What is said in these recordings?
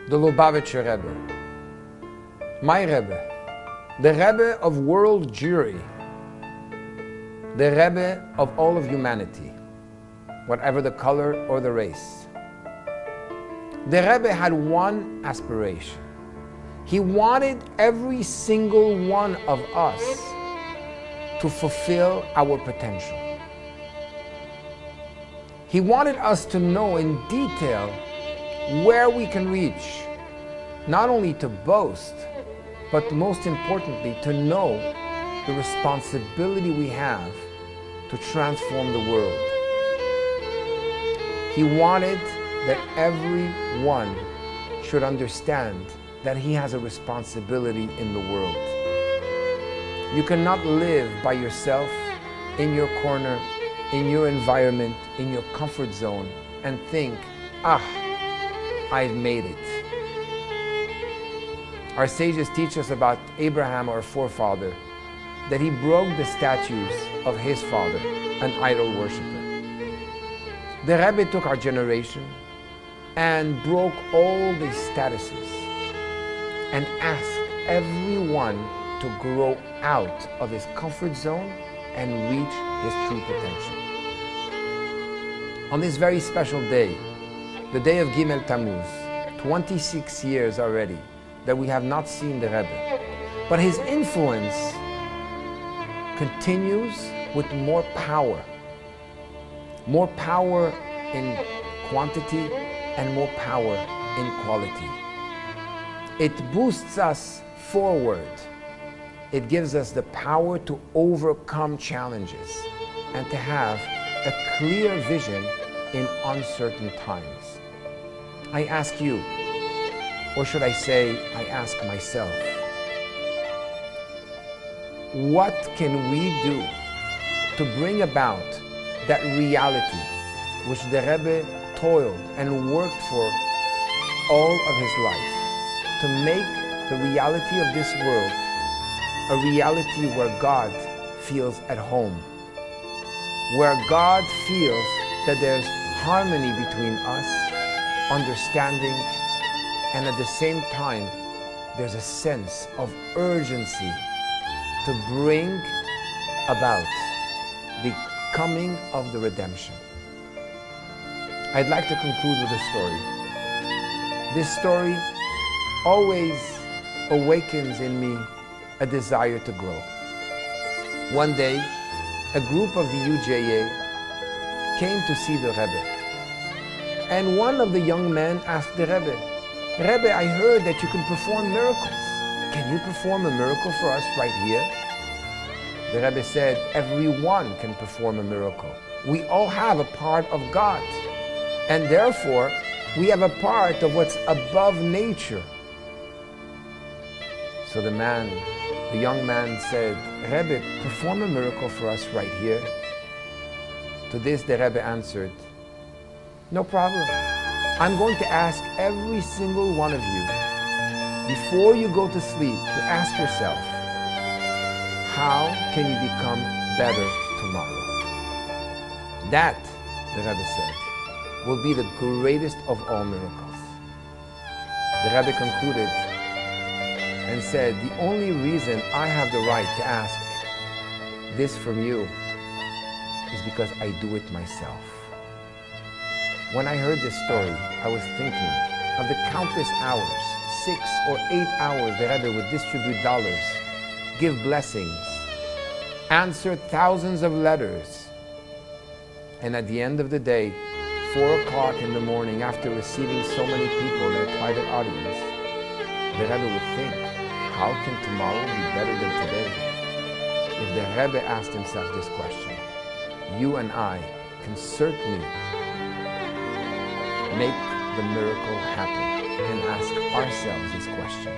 the Lubavitcher Rebbe, my Rebbe, the Rebbe of world Jewry, the Rebbe of all of humanity, whatever the color or the race. The Rebbe had one aspiration. He wanted every single one of us to fulfill our potential. He wanted us to know in detail where we can reach, not only to boast, but most importantly, to know the responsibility we have to transform the world. He wanted that everyone should understand that he has a responsibility in the world. You cannot live by yourself, in your corner, in your environment, in your comfort zone, and think, I've made it. Our sages teach us about Abraham, our forefather, that he broke the statues of his father, an idol worshiper. The Rebbe took our generation and broke all these statuses and asked everyone to grow out of his comfort zone and reach his true potential. On this very special day, the day of Gimel Tammuz, 26 years already that we have not seen the Rebbe, but his influence continues with more power in quantity and more power in quality. It boosts us forward. It gives us the power to overcome challenges and to have a clear vision in uncertain times. I ask you, or should I say, I ask myself, what can we do to bring about that reality which the Rebbe toiled and worked for all of his life, to make the reality of this world a reality where God feels at home, where God feels that there's harmony between us, understanding, and at the same time, there's a sense of urgency to bring about the coming of the redemption. I'd like to conclude with a story. This story always awakens in me a desire to grow. One day, a group of the UJA came to see the Rebbe. And one of the young men asked the Rebbe, Rebbe, I heard that you can perform miracles. Can you perform a miracle for us right here? The Rebbe said, everyone can perform a miracle. We all have a part of God. And therefore, we have a part of what's above nature. So the young man said, Rebbe, perform a miracle for us right here. To this, the Rebbe answered, no problem. I'm going to ask every single one of you, before you go to sleep, to ask yourself, how can you become better tomorrow? That, the Rebbe said, will be the greatest of all miracles. The Rebbe concluded and said, the only reason I have the right to ask this from you is because I do it myself. When I heard this story, I was thinking of the countless hours, 6 or 8 hours the Rebbe would distribute dollars, give blessings, answer thousands of letters, and at the end of the day, 4 o'clock in the morning, after receiving so many people in a private audience, the Rebbe would think, how can tomorrow be better than today? If the Rebbe asked himself this question, you and I can certainly make the miracle happen and ask ourselves this question.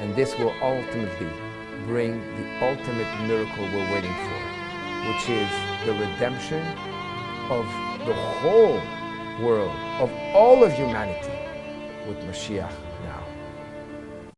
And this will ultimately bring the ultimate miracle we're waiting for, which is the redemption of the whole world, of all of humanity, with Mashiach.